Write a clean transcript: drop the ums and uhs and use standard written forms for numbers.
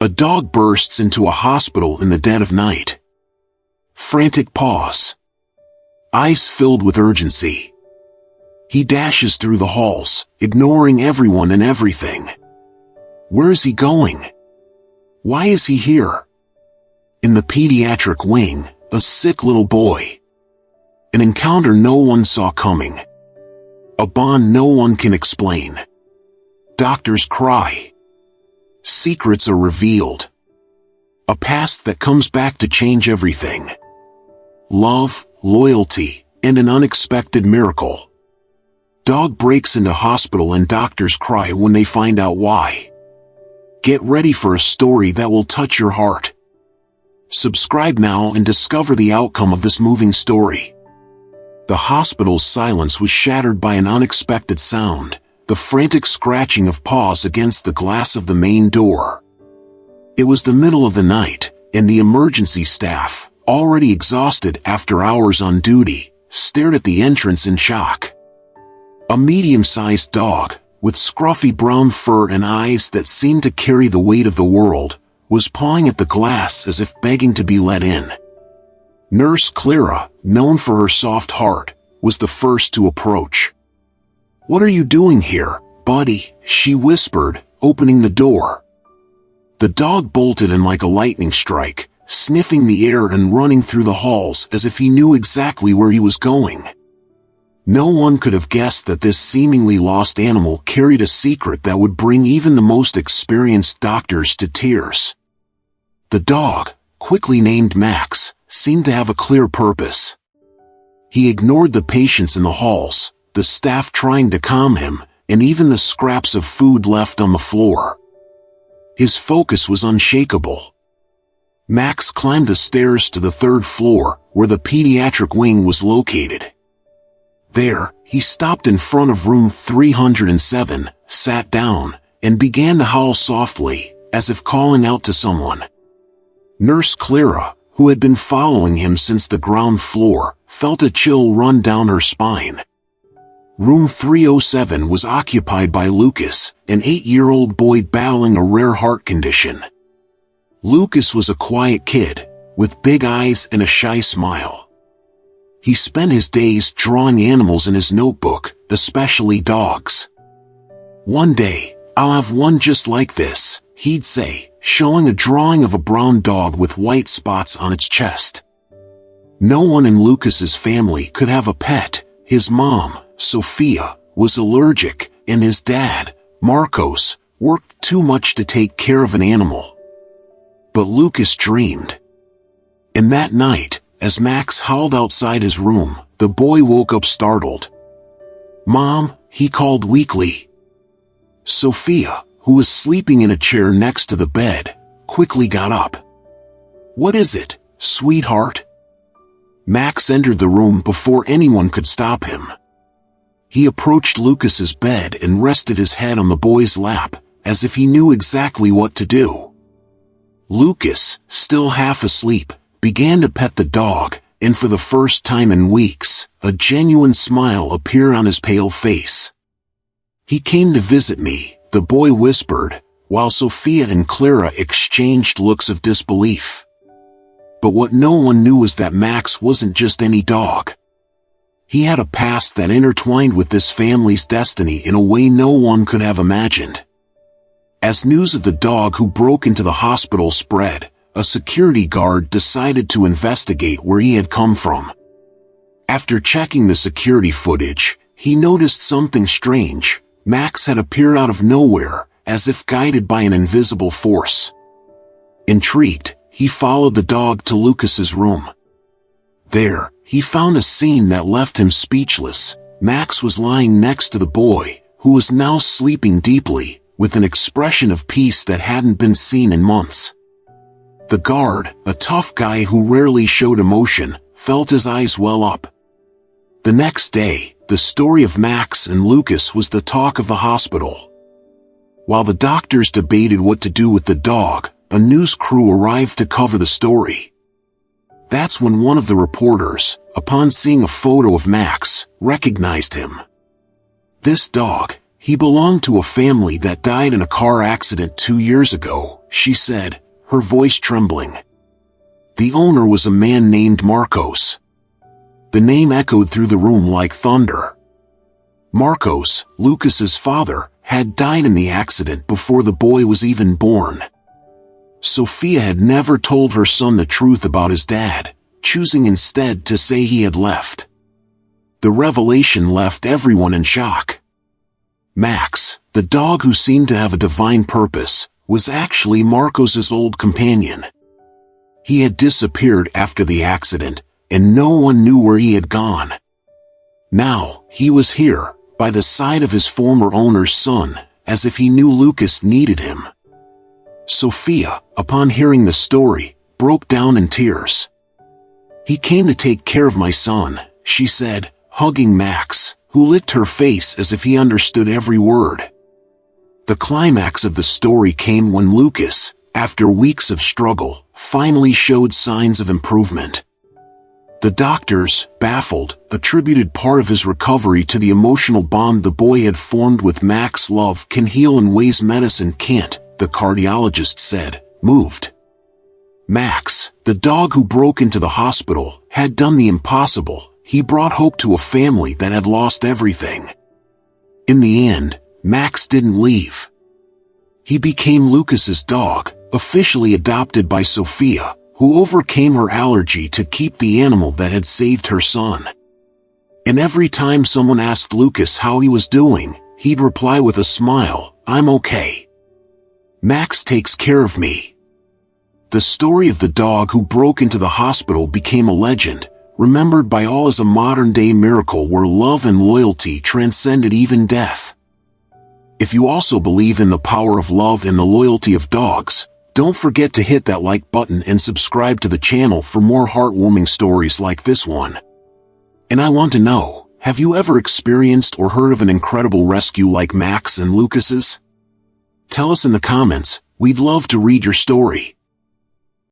A dog bursts into a hospital in the dead of night. Frantic pause. Eyes filled with urgency. He dashes through the halls, ignoring everyone and everything. Where is he going? Why is he here? In the pediatric wing, a sick little boy. An encounter no one saw coming. A bond no one can explain. Doctors cry. Secrets are revealed. A past that comes back to change everything. Love, loyalty, and an unexpected miracle. Dog breaks into hospital and doctors cry when they find out why. Get ready for a story that will touch your heart. Subscribe now and discover the outcome of this moving story. The hospital's silence was shattered by an unexpected sound. The frantic scratching of paws against the glass of the main door. It was the middle of the night, and the emergency staff, already exhausted after hours on duty, stared at the entrance in shock. A medium-sized dog, with scruffy brown fur and eyes that seemed to carry the weight of the world, was pawing at the glass as if begging to be let in. Nurse Clara, known for her soft heart, was the first to approach. "What are you doing here, buddy?" she whispered, opening the door. The dog bolted in like a lightning strike, sniffing the air and running through the halls as if he knew exactly where he was going. No one could have guessed that this seemingly lost animal carried a secret that would bring even the most experienced doctors to tears. The dog, quickly named Max, seemed to have a clear purpose. He ignored the patients in the halls, the staff trying to calm him, and even the scraps of food left on the floor. His focus was unshakable. Max climbed the stairs to the third floor, where the pediatric wing was located. There, he stopped in front of room 307, sat down, and began to howl softly, as if calling out to someone. Nurse Clara, who had been following him since the ground floor, felt a chill run down her spine. Room 307 was occupied by Lucas, an 8-year-old boy battling a rare heart condition. Lucas was a quiet kid, with big eyes and a shy smile. He spent his days drawing animals in his notebook, especially dogs. "One day, I'll have one just like this," he'd say, showing a drawing of a brown dog with white spots on its chest. No one in Lucas's family could have a pet. His mom, Sophia, was allergic, and his dad, Marcos, worked too much to take care of an animal. But Lucas dreamed. And that night, as Max howled outside his room, the boy woke up startled. "Mom," he called weakly. Sophia, who was sleeping in a chair next to the bed, quickly got up. "What is it, sweetheart?" Max entered the room before anyone could stop him. He approached Lucas's bed and rested his head on the boy's lap, as if he knew exactly what to do. Lucas, still half asleep, began to pet the dog, and for the first time in weeks, a genuine smile appeared on his pale face. "He came to visit me," the boy whispered, while Sophia and Clara exchanged looks of disbelief. But what no one knew was that Max wasn't just any dog. He had a past that intertwined with this family's destiny in a way no one could have imagined. As news of the dog who broke into the hospital spread, a security guard decided to investigate where he had come from. After checking the security footage, he noticed something strange. Max had appeared out of nowhere, as if guided by an invisible force. Intrigued, he followed the dog to Lucas's room. There, he found a scene that left him speechless. Max was lying next to the boy, who was now sleeping deeply, with an expression of peace that hadn't been seen in months. The guard, a tough guy who rarely showed emotion, felt his eyes well up. The next day, the story of Max and Lucas was the talk of the hospital. While the doctors debated what to do with the dog, a news crew arrived to cover the story. That's when one of the reporters, upon seeing a photo of Max, recognized him. This dog, he belonged to a family that died in a car accident 2 years ago, she said, her voice trembling. The owner was a man named Marcos. The name echoed through the room like thunder. Marcos, Lucas's father, had died in the accident before the boy was even born. Sophia had never told her son the truth about his dad, choosing instead to say he had left. The revelation left everyone in shock. Max, the dog who seemed to have a divine purpose, was actually Marcos's old companion. He had disappeared after the accident, and no one knew where he had gone. Now, he was here, by the side of his former owner's son, as if he knew Lucas needed him. Sophia, upon hearing the story, broke down in tears. He came to take care of my son, she said, hugging Max, who licked her face as if he understood every word. The climax of the story came when Lucas, after weeks of struggle, finally showed signs of improvement. The doctors, baffled, attributed part of his recovery to the emotional bond the boy had formed with Max. Love can heal in ways medicine can't, the cardiologist said, moved. Max, the dog who broke into the hospital, had done the impossible. He brought hope to a family that had lost everything. In the end, Max didn't leave. He became Lucas's dog, officially adopted by Sophia, who overcame her allergy to keep the animal that had saved her son. And every time someone asked Lucas how he was doing, he'd reply with a smile, "I'm okay. Max takes care of me." The story of the dog who broke into the hospital became a legend, remembered by all as a modern-day miracle where love and loyalty transcended even death. If you also believe in the power of love and the loyalty of dogs, don't forget to hit that like button and subscribe to the channel for more heartwarming stories like this one. And I want to know, have you ever experienced or heard of an incredible rescue like Max and Lucas's? Tell us in the comments, we'd love to read your story.